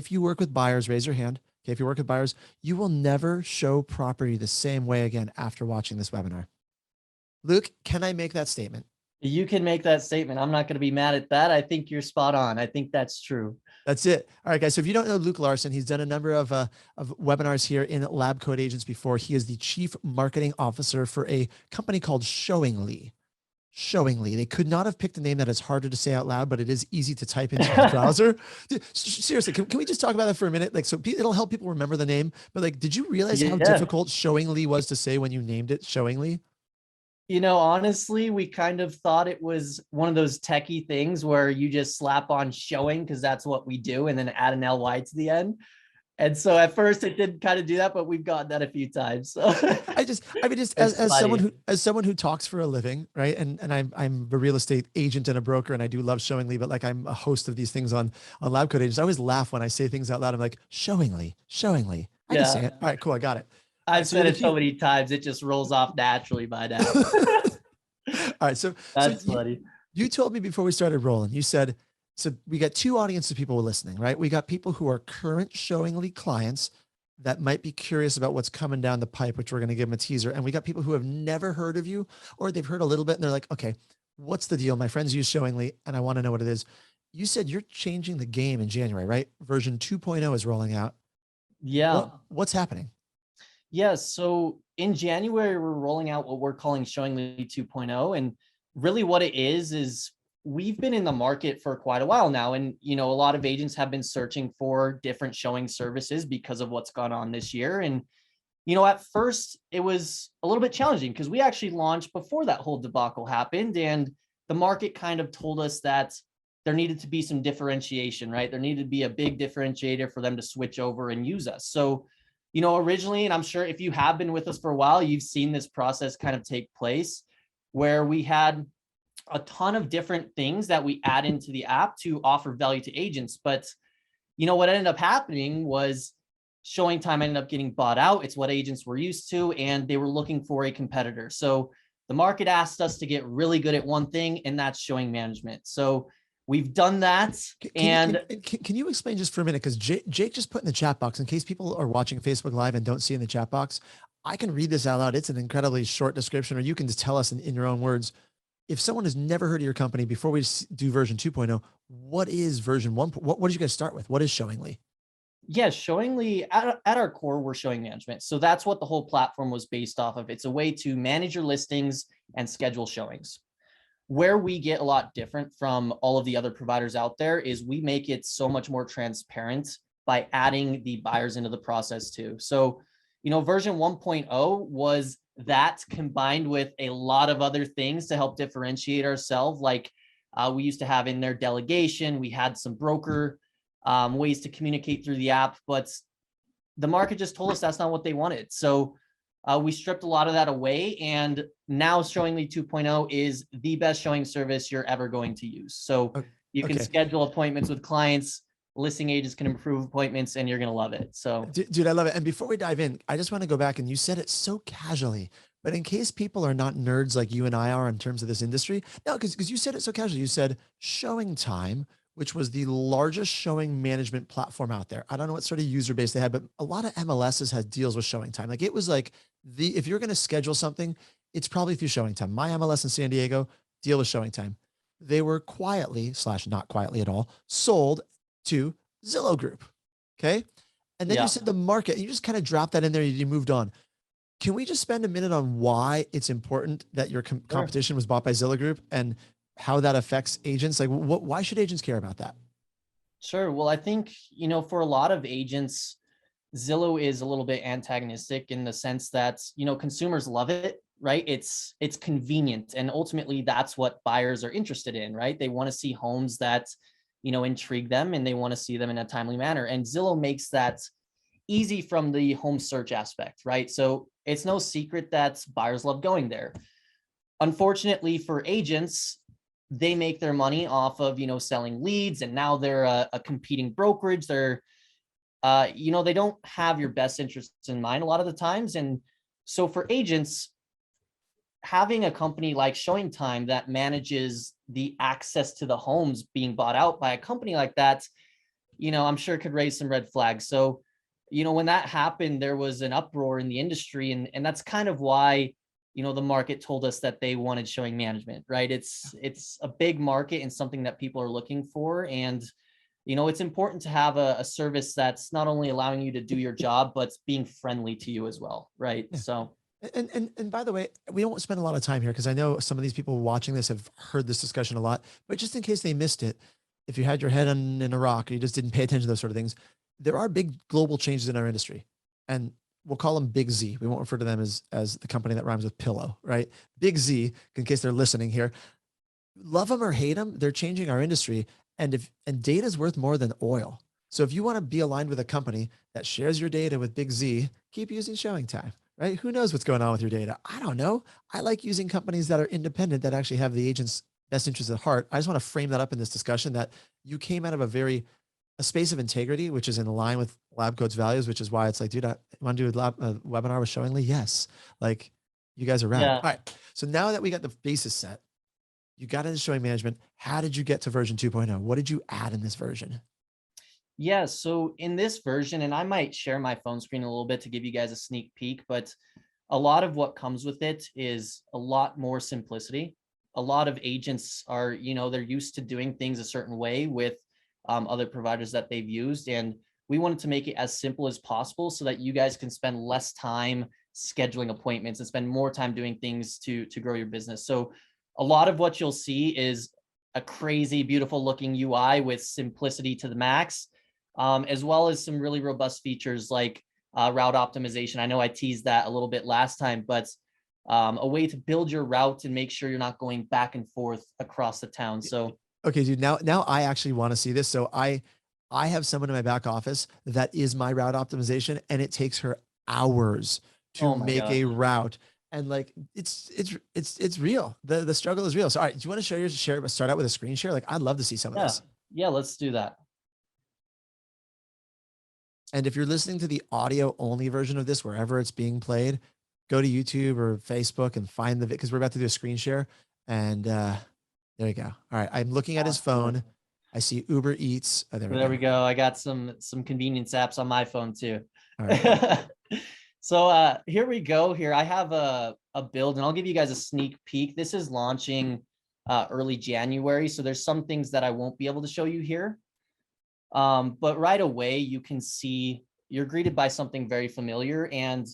if you work with buyers, raise your hand. Okay, if you work with buyers, you will never show property the same way again after watching this webinar. Luke, can I make that statement? You can make that statement. I'm not going to be mad at that. I think you're spot on. I think that's true. That's it. All right, guys. So if you don't know Luke Larson, he's done a number of webinars here in LabCoatAgents before. He is the chief marketing officer for a company called Showingly. Showingly. They could not have picked a name that is harder to say out loud, but it is easy to type into the browser. Seriously, can we just talk about that for a minute? Like, so it'll help people remember the name. But like, did you realize how difficult Showingly was to say when you named it Showingly? You know, honestly, we kind of thought it was one of those techie things where you just slap on showing because that's what we do, and then add an LY to the end. And so at first it did kind of do that, but we've gotten that a few times. So I mean, just as someone who talks for a living, right? And I'm a real estate agent and a broker, and I do love Showingly, but like I'm a host of these things on LabCoatAgents. I always laugh when I say things out loud. I'm like, Showingly. I can say it. All right, cool. I got it. I've said it so many times, it just rolls off naturally by now. All right. So that's funny. You told me before we started rolling, you said, so we got two audiences of people listening, right? We got people who are current Showingly clients that might be curious about what's coming down the pipe, which we're going to give them a teaser. And we got people who have never heard of you, or they've heard a little bit and they're like, okay, what's the deal? My friends use Showingly and I want to know what it is. You said you're changing the game in January, right? Version 2.0 is rolling out. Yeah. What's happening? Yes. So in January, we're rolling out what we're calling Showingly 2.0. And really what it is we've been in the market for quite a while now. And, you know, a lot of agents have been searching for different showing services because of what's gone on this year. And, you know, at first it was a little bit challenging because we actually launched before that whole debacle happened. And the market kind of told us that there needed to be some differentiation, right? There needed to be a big differentiator for them to switch over and use us. So, you know, originally, and I'm sure if you have been with us for a while, you've seen this process kind of take place where we had a ton of different things that we add into the app to offer value to agents. But, you know, what ended up happening was Showing Time ended up getting bought out. It's what agents were used to, and they were looking for a competitor. So the market asked us to get really good at one thing, and that's showing management. So we've done that. Can you explain just for a minute? Because Jake just put in the chat box, in case people are watching Facebook Live and don't see in the chat box, I can read this out loud. It's an incredibly short description, or you can just tell us in your own words. If someone has never heard of your company, before we do version 2.0, what is version 1? What did you guys start with? What is Showingly? Yes, Showingly, at our core, we're showing management. So that's what the whole platform was based off of. It's a way to manage your listings and schedule showings. Where we get a lot different from all of the other providers out there is we make it so much more transparent by adding the buyers into the process too. So, you know, version 1.0 was that combined with a lot of other things to help differentiate ourselves. Like we used to have in there delegation, we had some broker ways to communicate through the app, but the market just told us that's not what they wanted. So we stripped a lot of that away, and now Showingly 2.0 is the best showing service you're ever going to use. So you can schedule appointments with clients, listing agents can improve appointments, and you're going to love it. So dude, I love it. And before we dive in, I just want to go back, and you said it so casually, but in case people are not nerds like you and I are in terms of this industry, no, because you said it so casually. You said Showing Time, which was the largest showing management platform out there. I don't know what sort of user base they had, but a lot of MLSs had deals with Showing Time. Like it was like if you're going to schedule something, it's probably through Showing Time. My MLS in San Diego deal with Showing Time. They were quietly / not quietly at all sold to Zillow Group. Okay. And then you said the market, and you just kind of dropped that in there. You moved on. Can we just spend a minute on why it's important that your competition was bought by Zillow Group and how that affects agents? Like why should agents care about that? Sure. Well, I think, you know, for a lot of agents, Zillow is a little bit antagonistic in the sense that, you know, consumers love it, right? It's convenient. And ultimately that's what buyers are interested in, right? They want to see homes that, you know, intrigue them, and they want to see them in a timely manner. And Zillow makes that easy from the home search aspect, right? So it's no secret that buyers love going there. Unfortunately for agents, they make their money off of, you know, selling leads, and now they're a competing brokerage. They're, you know, they don't have your best interests in mind a lot of the times. And so for agents, having a company like Showing Time that manages the access to the homes being bought out by a company like that, I'm sure could raise some red flags. So, when that happened, there was an uproar in the industry, and that's kind of why, the market told us that they wanted showing management, right? It's a big market and something that people are looking for. And, it's important to have a service that's not only allowing you to do your job, but being friendly to you as well, right? Yeah. So, And by the way, we don't spend a lot of time here because I know some of these people watching this have heard this discussion a lot, but just in case they missed it, if you had your head in a rock or you just didn't pay attention to those sort of things, there are big global changes in our industry, and we'll call them Big Z. We won't refer to them as the company that rhymes with pillow, right? Big Z, in case they're listening here. Love them or hate them, they're changing our industry, and data is worth more than oil. So if you want to be aligned with a company that shares your data with Big Z, keep using Showing Time, right? Who knows what's going on with your data? I don't know. I like using companies that are independent that actually have the agent's best interest at heart. I just want to frame that up in this discussion that you came out of a space of integrity, which is in line with LabCoat's values, which is why it's like, dude, I want to do a webinar with Showingly. Yes. Like, you guys are rad. yeah. All right. So now that we got the basis set, you got into showing management. How did you get to version 2.0? What did you add in this version? Yeah, so in this version, and I might share my phone screen a little bit to give you guys a sneak peek, but a lot of what comes with it is a lot more simplicity. A lot of agents are, they're used to doing things a certain way with other providers that they've used. And we wanted to make it as simple as possible so that you guys can spend less time scheduling appointments and spend more time doing things to grow your business. So a lot of what you'll see is a crazy, beautiful looking UI with simplicity to the max, as well as some really robust features like route optimization. I know I teased that a little bit last time, but a way to build your route and make sure you're not going back and forth across the town. So, Okay, dude, now I actually want to see this. So I have someone in my back office that is my route optimization, and it takes her hours to oh my make a gosh. route. And like it's real. The struggle is real. So all right, do you want to start out with a screen share? Like, I'd love to see some of Yeah. this. Yeah, let's do that. And if you're listening to the audio only version of this, wherever it's being played, go to YouTube or Facebook and find the, because we're about to do a screen share. And there you go. All right. I'm looking at his phone. Absolutely. I see Uber Eats. Oh, there we There go. we go. I got some convenience apps on my phone too. All right. So here we go. Here I have a build, and I'll give you guys a sneak peek. This is launching early January, so there's some things that I won't be able to show you here. But right away, you can see you're greeted by something very familiar, and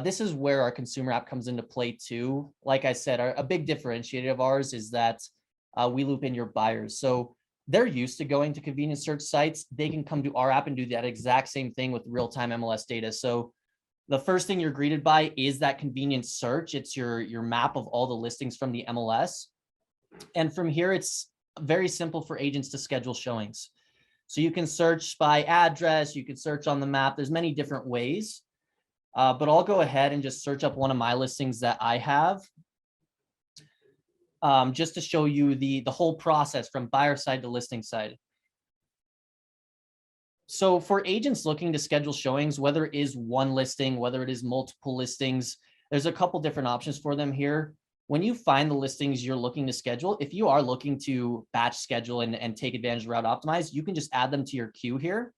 this is where our consumer app comes into play too. Like I said, a big differentiator of ours is that we loop in your buyers. So they're used to going to convenience search sites. They can come to our app and do that exact same thing with real-time MLS data. So the first thing you're greeted by is that convenience search. It's your map of all the listings from the MLS. And from here, it's very simple for agents to schedule showings. So you can search by address, you can search on the map. There's many different ways, but I'll go ahead and just search up one of my listings that I have, just to show you the whole process from buyer side to listing side. So for agents looking to schedule showings, whether it is one listing, whether it is multiple listings, there's a couple different options for them here. When you find the listings you're looking to schedule, if you are looking to batch schedule and take advantage of Route Optimize, you can just add them to your queue here.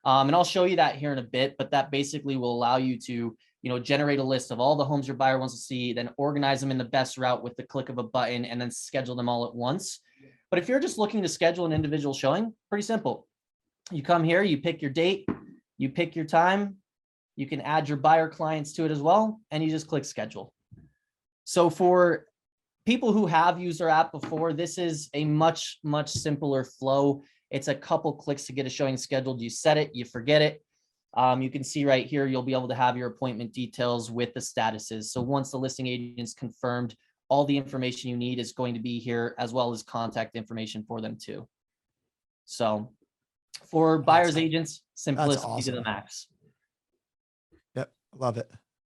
And I'll show you that here in a bit, but that basically will allow you to, generate a list of all the homes your buyer wants to see, then organize them in the best route with the click of a button, and then schedule them all at once. But if you're just looking to schedule an individual showing, pretty simple. You come here, you pick your date, you pick your time, you can add your buyer clients to it as well, and you just click schedule. So for people who have used our app before, this is a much, much simpler flow. It's a couple clicks to get a showing scheduled. You set it, you forget it. You can see right here, you'll be able to have your appointment details with the statuses. So once the listing agent's confirmed, all the information you need is going to be here, as well as contact information for them too. So for buyers agents, simplicity to the max. Yep. Love it.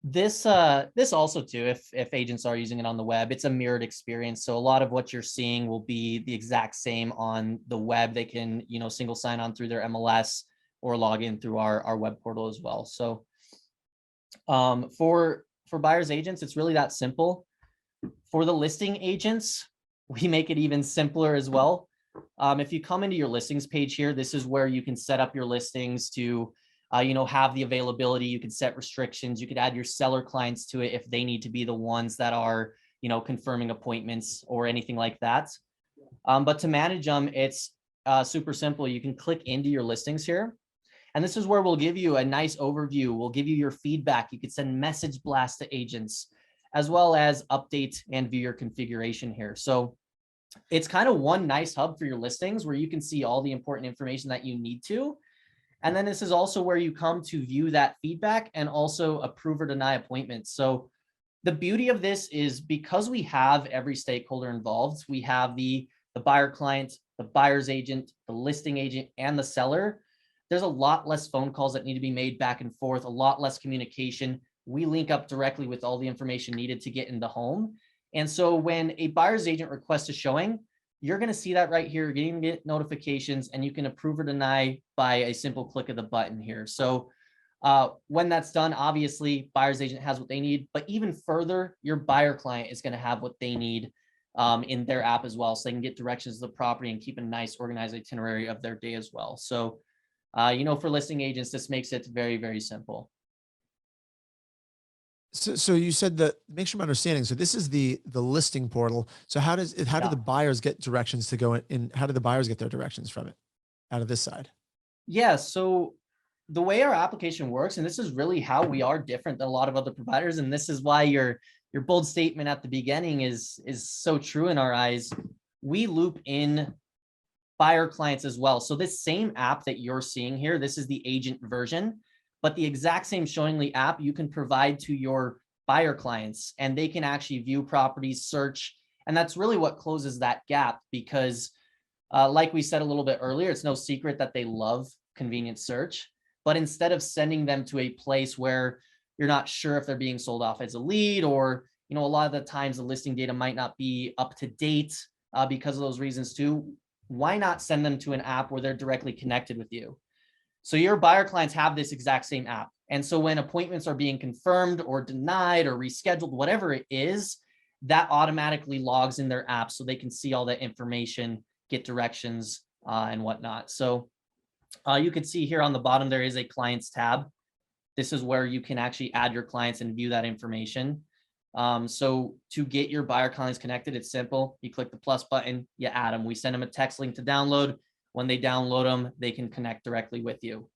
This also too, if agents are using it on the web, it's a mirrored experience. So a lot of what you're seeing will be the exact same on the web. They can, single sign on through their MLS or log in through our web portal as well. So for buyers agents, it's really that simple. For the listing agents, we make it even simpler as well. If you come into your listings page here, this is where you can set up your listings to, have the availability. You can set restrictions. You could add your seller clients to it if they need to be the ones that are, confirming appointments or anything like that. But to manage them, it's super simple. You can click into your listings here. And this is where we'll give you a nice overview. We'll give you your feedback. You could send message blasts to agents, as well as update and view your configuration here. So it's kind of one nice hub for your listings where you can see all the important information that you need to. And then this is also where you come to view that feedback and also approve or deny appointments. So the beauty of this is because we have every stakeholder involved, we have the buyer client, the buyer's agent, the listing agent, and the seller. There's a lot less phone calls that need to be made back and forth, a lot less communication. We link up directly with all the information needed to get in the home. And so when a buyer's agent requests a showing, you're going to see that right here. You're going to get notifications, and you can approve or deny by a simple click of the button here. So when that's done, obviously, buyer's agent has what they need, but even further, your buyer client is going to have what they need in their app as well. So they can get directions to the property and keep a nice organized itinerary of their day as well. So for listing agents, this makes it very, very simple. So you said that, make sure I'm understanding. So this is the listing portal. So how do the buyers get directions to go in? How do the buyers get their directions from it out of this side? Yeah. So the way our application works, and this is really how we are different than a lot of other providers, and this is why your bold statement at the beginning is so true in our eyes. We loop in buyer clients as well. So this same app that you're seeing here, this is the agent version, but the exact same Showingly app you can provide to your buyer clients, and they can actually view properties, search, and that's really what closes that gap because like we said a little bit earlier, it's no secret that they love convenient search, but instead of sending them to a place where you're not sure if they're being sold off as a lead, or, a lot of the times the listing data might not be up to date because of those reasons too, why not send them to an app where they're directly connected with you? So your buyer clients have this exact same app. And so when appointments are being confirmed or denied or rescheduled, whatever it is, that automatically logs in their app so they can see all that information, get directions and whatnot. So you can see here on the bottom, there is a clients tab. This is where you can actually add your clients and view that information. So to get your buyer clients connected, it's simple. You click the plus button, you add them. We send them a text link to download. When they download them, they can connect directly with you.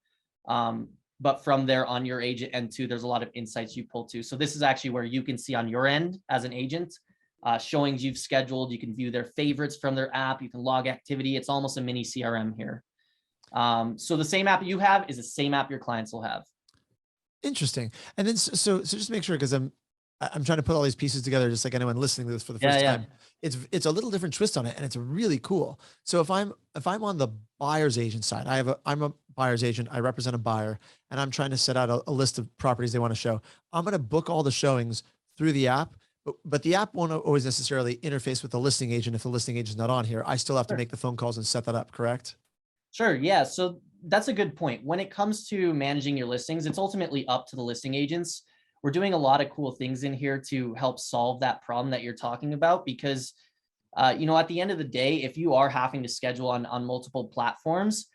But from there on your agent end too, there's a lot of insights you pull to. So this is actually where you can see on your end as an agent, showings you've scheduled. You can view their favorites from their app. You can log activity. It's almost a mini CRM here. So the same app you have is the same app your clients will have. Interesting. And then, so just to make sure, because I'm trying to put all these pieces together, just like anyone listening to this for the first time. It's a little different twist on it, and it's really cool. So if I'm on the buyer's agent side, I'm a buyer's agent. I represent a buyer, and I'm trying to set out a list of properties they want to show. I'm going to book all the showings through the app, but the app won't always necessarily interface with the listing agent if the listing agent is not on here. I still have to make the phone calls and set that up, correct? Sure. Yeah. So that's a good point. When it comes to managing your listings, it's ultimately up to the listing agents. We're doing a lot of cool things in here to help solve that problem that you're talking about, because, at the end of the day, if you are having to schedule on multiple platforms,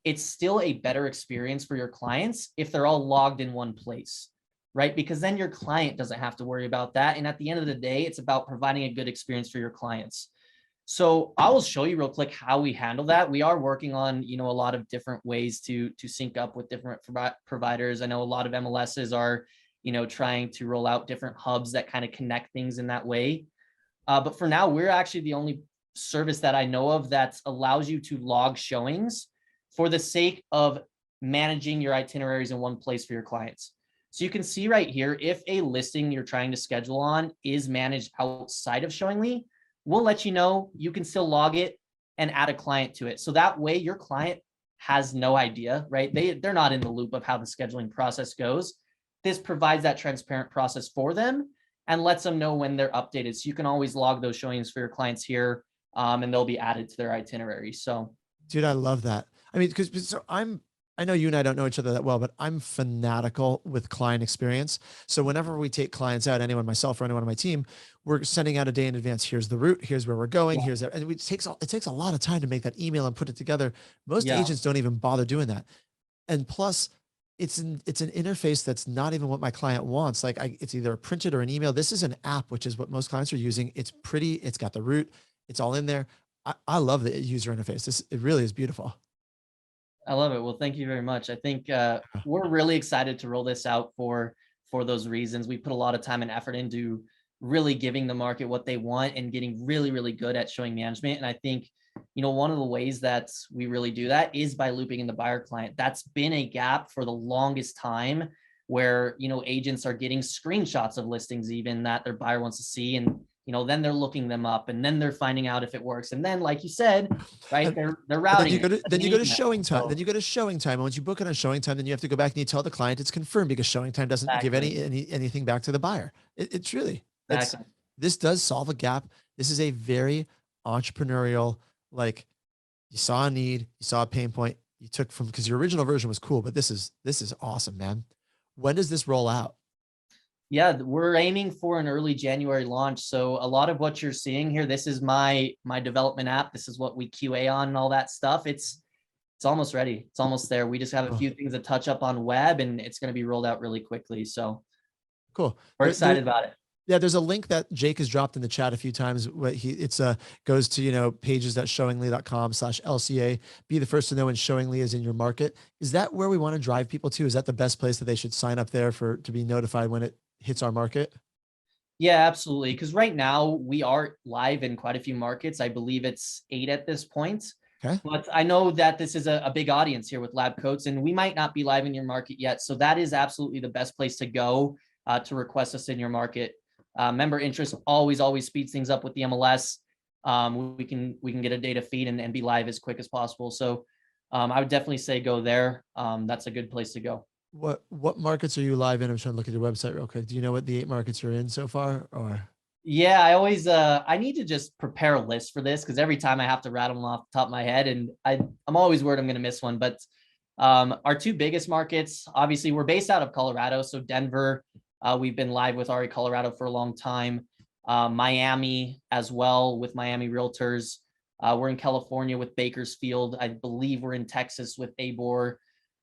it's still a better experience for your clients if they're all logged in one place, right? Because then your client doesn't have to worry about that. And at the end of the day, it's about providing a good experience for your clients. So I will show you real quick how we handle that. We are working on, a lot of different ways to sync up with different providers. I know a lot of MLSs are, trying to roll out different hubs that kind of connect things in that way. But for now, we're actually the only service that I know of that allows you to log showings for the sake of managing your itineraries in one place for your clients. So you can see right here, if a listing you're trying to schedule on is managed outside of Showingly, we'll let you know. You can still log it and add a client to it. So that way your client has no idea, right? They're not in the loop of how the scheduling process goes. This provides that transparent process for them and lets them know when they're updated. So you can always log those showings for your clients here, and they'll be added to their itinerary. So, dude, I love that. I mean, because so I know you and I don't know each other that well, but I'm fanatical with client experience. So whenever we take clients out, anyone, myself or anyone on my team, we're sending out a day in advance. Here's the route. Here's where we're going. Yeah. Here's that. And it takes a lot of time to make that email and put it together. Most Yeah. agents don't even bother doing that. And plus, it's an interface that's not even what my client wants. Like it's either a printed or an email. This is an app, which is what most clients are using. It's pretty. It's got the route. It's all in there. I love the user interface. It really is beautiful. I love it. Well, thank you very much. I think we're really excited to roll this out for those reasons. We put a lot of time and effort into really giving the market what they want and getting really, really good at showing management. And I think, one of the ways that we really do that is by looping in the buyer client. That's been a gap for the longest time where, agents are getting screenshots of listings even that their buyer wants to see. And, then they're looking them up and then they're finding out if it works. And then, like you said, right, And, they're and then routing you go it. to That's then an you go to email. showing time. So Then you go to showing time. And once you book it on showing time, then you have to go back and you tell the client it's confirmed because showing time doesn't give exactly. anything back to the buyer. It's really it's Exactly. this does solve a gap. This is a very entrepreneurial, like you saw a need, you saw a pain point, you took from because your original version was cool, but this is awesome, man. When does this roll out? Yeah, we're aiming for an early January launch. So a lot of what you're seeing here, this is my development app. This is what we QA on and all that stuff. It's almost ready. It's almost there. We just have a Oh, few things to touch up on web and it's going to be rolled out really quickly. So cool. we're excited about it. Yeah, there's a link that Jake has dropped in the chat a few times. What it's goes to pages.showingly.com/LCA. Be the first to know when Showingly is in your market. Is that where we want to drive people to? Is that the best place that they should sign up there to be notified when it hits our market? Yeah, absolutely. Because right now we are live in quite a few markets. I believe it's 8 at this point. Okay. But I know that this is a big audience here with lab coats, and we might not be live in your market yet. So that is absolutely the best place to go to request us in your market. Member interest always speeds things up with the MLS. We can get a data feed and be live as quick as possible. So I would definitely say go there. That's a good place to go. What markets are you live in? I'm trying to look at your website real quick. Do you know what the 8 markets you're in so far? Or Yeah, I always I need to just prepare a list for this because every time I have to rattle them off the top of my head, and I'm always worried I'm going to miss one. But our two biggest markets, obviously, we're based out of Colorado, so Denver. We've been live with RE Colorado for a long time. Miami as well with Miami Realtors. We're in California with Bakersfield. I believe we're in Texas with Abor,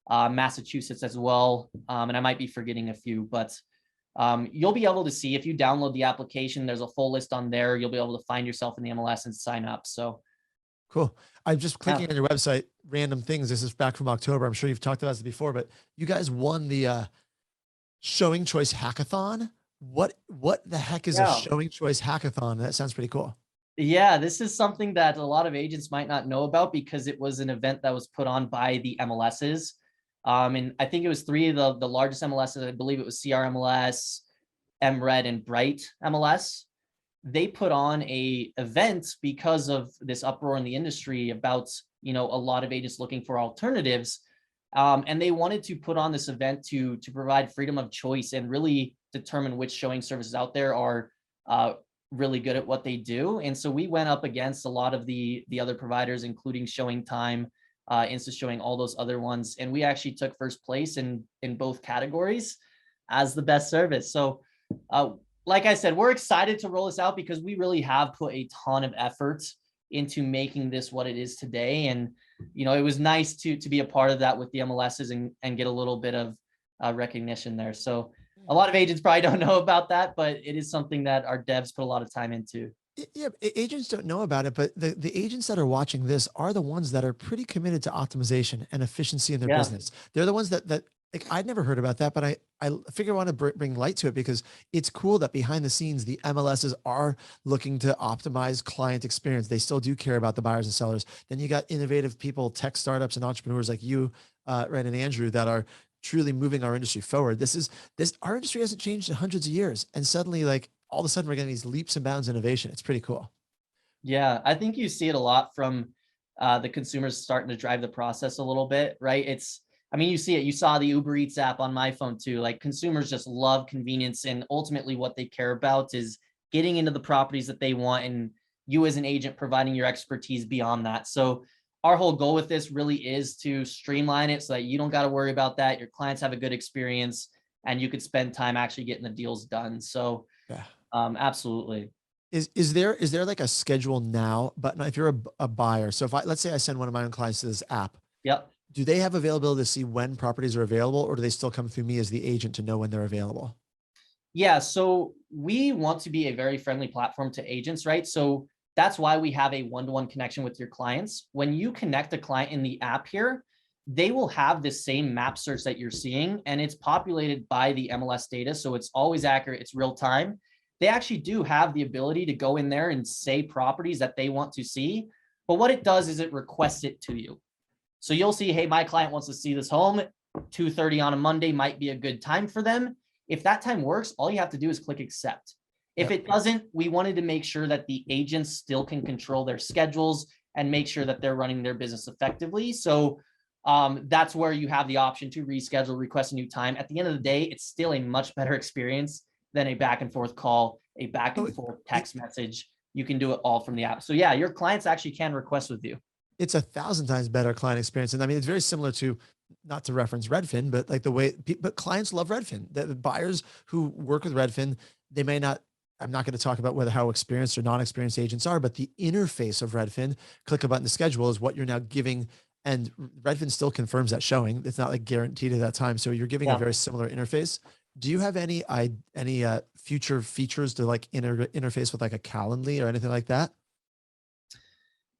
Massachusetts as well. And I might be forgetting a few, but you'll be able to see if you download the application, there's a full list on there. You'll be able to find yourself in the MLS and sign up. So cool. I'm just yeah, clicking on your website, random things. This is back from October. I'm sure you've talked about this before, but you guys won the Showing Choice Hackathon. What the heck is a yeah. Showing Choice Hackathon? That sounds pretty cool. Yeah, this is something that a lot of agents might not know about because it was an event that was put on by the MLSs. And I think it was three of the largest MLSs. I believe it was CRMLS, MRED, and Bright MLS. They put on a event because of this uproar in the industry about, a lot of agents looking for alternatives. And they wanted to put on this event to provide freedom of choice and really determine which showing services out there are really good at what they do. And so we went up against a lot of the other providers, including Showing Time, Insta Showing, all those other ones. And we actually took first place in both categories as the best service. So like I said, we're excited to roll this out because we really have put a ton of effort into making this what it is today. And, it was nice to be a part of that with the MLSs and get a little bit of recognition there. So a lot of agents probably don't know about that, but it is something that our devs put a lot of time into. Yeah, agents don't know about it, but the agents that are watching this are the ones that are pretty committed to optimization and efficiency in their Yeah. business. They're the ones that like I'd never heard about that, but I figure I want to bring light to it because it's cool that behind the scenes the MLSs are looking to optimize client experience. They still do care about the buyers and sellers. Then you got innovative people, tech startups, and entrepreneurs like you, Ren and Andrew, that are truly moving our industry forward. This our industry hasn't changed in hundreds of years, and suddenly, like all of a sudden, we're getting these leaps and bounds innovation. It's pretty cool. Yeah, I think you see it a lot from the consumers starting to drive the process a little bit, right? I mean, you see it. You saw the Uber Eats app on my phone too. Like consumers just love convenience, and ultimately, what they care about is getting into the properties that they want, and you as an agent providing your expertise beyond that. So our whole goal with this really is to streamline it so that you don't got to worry about that. Your clients have a good experience and you could spend time actually getting the deals done. So Yeah. absolutely. Is there like a schedule now button if you're a buyer? So if let's say I send one of my own clients to this app, Yep. do they have availability to see when properties are available, or do they still come through me as the agent to know when they're available? Yeah, so we want to be a very friendly platform to agents, right? So that's why we have a one-to-one connection with your clients. When you connect a client in the app here, they will have the same map search that you're seeing, and it's populated by the MLS data. So it's always accurate, it's real time. They actually do have the ability to go in there and say properties that they want to see. But what it does is it requests it to you. So you'll see, hey, my client wants to see this home. 2:30 on a Monday might be a good time for them. If that time works, all you have to do is click accept. If Yep. it doesn't, we wanted to make sure that the agents still can control their schedules and make sure that they're running their business effectively. So that's where you have the option to reschedule, request a new time. At the end of the day, it's still a much better experience than a back and forth call, a back Oh, and forth text message. You can do it all from the app. So yeah, your clients actually can request with you. it's 1,000 times better client experience. And I mean, it's very similar to, not to reference Redfin, but like the way, but clients love Redfin. The buyers who work with Redfin, they may not, I'm not going to talk about whether how experienced or non-experienced agents are, but the interface of Redfin, click a button to schedule, is what you're now giving. And Redfin still confirms that showing. It's not like guaranteed at that time. So you're giving a Yeah. very similar interface. Do you have any future features to like interface with like a Calendly or anything like that?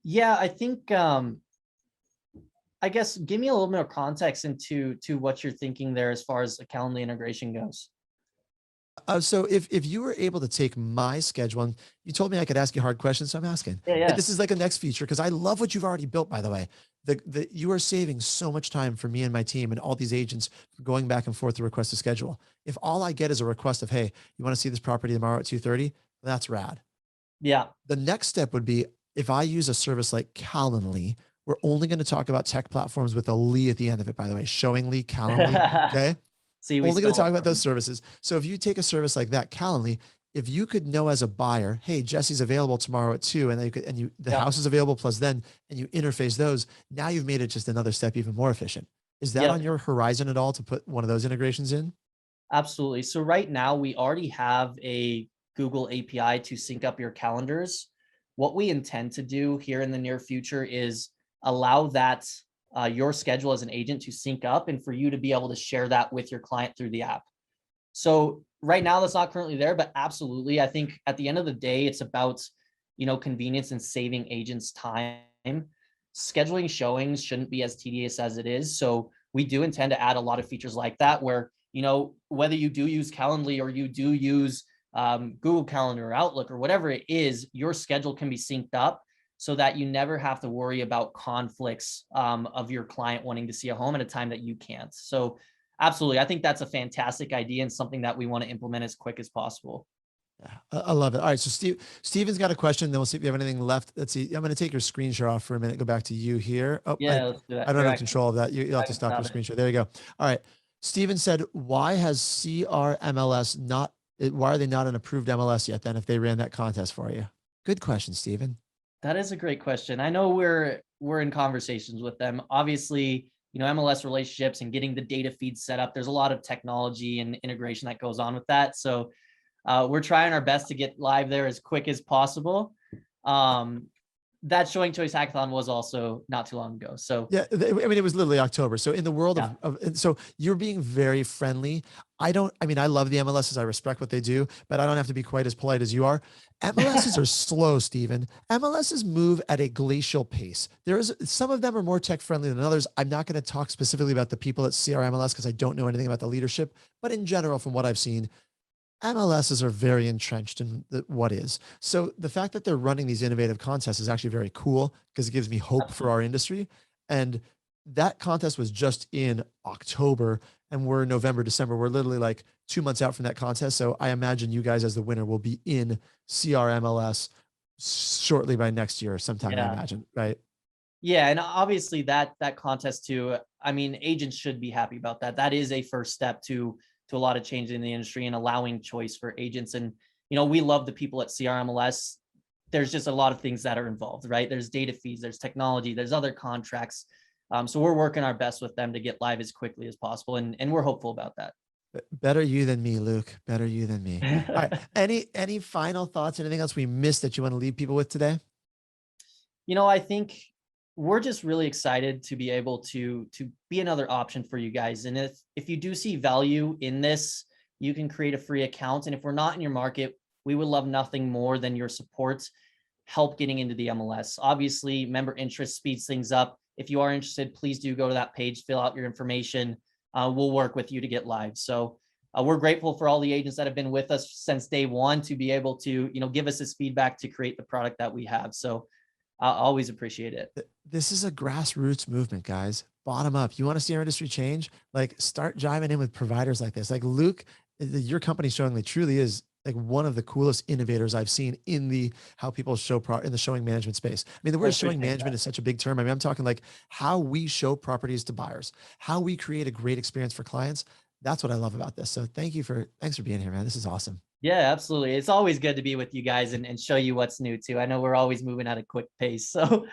Yeah, I think I guess give me a little more context into what you're thinking there as far as the Calendly integration goes. So if you were able to take my schedule, and you told me I could ask you hard questions, so I'm asking. Yeah, And yeah. this is like a next feature because I love what you've already built, by the way. You are saving so much time for me and my team and all these agents going back and forth to request a schedule. If all I get is a request of, hey, you want to see this property tomorrow at 2:30, that's rad. Yeah. The next step would be if I use a service like Calendly. We're only going to talk about tech platforms with a Lee at the end of it, by the way, showingly, Calendly. Okay. See, we Only going to stole talk it about from those you. services. So if you take a service like that, Calendly, if you could know as a buyer, hey, Jesse's available tomorrow at 2, and then you could, and you, the Yeah. house is available plus then, and you interface those, now you've made it just another step even more efficient. Is that on Yep. your horizon at all to put one of those integrations in? Absolutely. So right now we already have a Google API to sync up your calendars. What we intend to do here in the near future is allow that your schedule as an agent to sync up and for you to be able to share that with your client through the app. So right now that's not currently there, but absolutely. I think at the end of the day, it's about, convenience and saving agents time. Scheduling showings shouldn't be as tedious as it is. So we do intend to add a lot of features like that where, whether you do use Calendly or you do use Google Calendar or Outlook or whatever it is, your schedule can be synced up so that you never have to worry about conflicts of your client wanting to see a home at a time that you can't. So absolutely. I think that's a fantastic idea and something that we want to implement as quick as possible. Yeah, I love it. All right. So Steven's got a question. Then we'll see if you have anything left. Let's see. I'm going to take your screen share off for a minute. Go back to you here. Oh, Yeah, let's do I that. don't Here, have control of that. You'll I have to can stop your stop it. screen share. There you go. All right. Steven said, why has CRMLS not, why are they not an approved MLS yet then if they ran that contest for you? Good question, Steven. That is a great question. I know we're in conversations with them. Obviously, MLS relationships and getting the data feed set up. There's a lot of technology and integration that goes on with that. So we're trying our best to get live there as quick as possible. That Showing Choice Hackathon was also not too long ago. So Yeah, I mean, it was literally October. So in the world yeah, so you're being very friendly. I mean, I love the MLSs. I respect what they do, but I don't have to be quite as polite as you are. MLSs are slow, Steven. MLSs move at a glacial pace. Some of them are more tech friendly than others. I'm not going to talk specifically about the people at CRMLS because I don't know anything about the leadership, but in general, from what I've seen, MLSs are very entrenched in what is. So the fact that they're running these innovative contests is actually very cool because it gives me hope for our industry. And that contest was just in October and we're November, December. We're literally like 2 months out from that contest. So I imagine you guys as the winner will be in CRMLS shortly by next year sometime, I yeah. imagine, right? Yeah, and obviously that contest too. I mean, agents should be happy about that. That is a first step to a lot of change in the industry and allowing choice for agents. And we love the people at CRMLS. there's just a lot of things that are involved, right? There's data fees, there's technology, there's other contracts. So we're working our best with them to get live as quickly as possible. And we're hopeful about that. Better you than me, Luke. Better you than me. All right. Any final thoughts? Anything else we missed that you want to leave people with today? I think we're just really excited to be able to be another option for you guys. And if you do see value in this, you can create a free account. And if we're not in your market, we would love nothing more than your support, help getting into the MLS. Obviously, member interest speeds things up. If you are interested, please do go to that page, fill out your information. We'll work with you to get live. So we're grateful for all the agents that have been with us since day one to be able to, give us this feedback to create the product that we have. So I always appreciate it. This is a grassroots movement, guys. Bottom up. You want to see our industry change? Like, start jiving in with providers like this. Like Luke, your company Showingly truly is like one of the coolest innovators I've seen in the how people show in the showing management space. I mean, the word showing management is such a big term. I mean, I'm talking like how we show properties to buyers, how we create a great experience for clients. That's what I love about this. So thanks for being here, man. This is awesome. Yeah, absolutely. It's always good to be with you guys and show you what's new too. I know we're always moving at a quick pace. So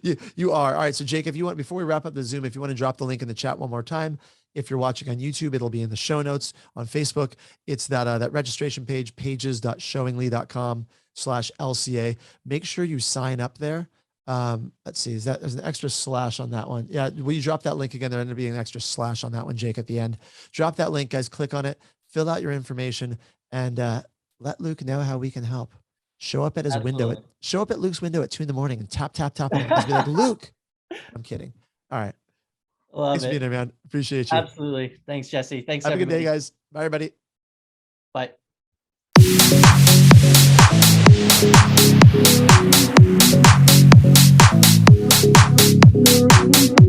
you are. All right. So Jake, if you want, before we wrap up the Zoom, if you want to drop the link in the chat one more time, if you're watching on YouTube, it'll be in the show notes. On Facebook, it's that registration page, pages.showingly.com/LCA. Make sure you sign up there. Let's see, there's an extra slash on that one. Yeah. Will you drop that link again? There ended up being an extra slash on that one, Jake, at the end. Drop that link, guys. Click on it, fill out your information, and let Luke know how we can help. Show up at his window. Show up at Luke's window at 2 a.m. and tap, tap, tap on him. Just be like, Luke. I'm kidding. All right. Love Thanks for being here, man. Appreciate you. Absolutely. Thanks, Jesse. Thanks, Have everybody. A good day, guys. Bye, everybody. Bye.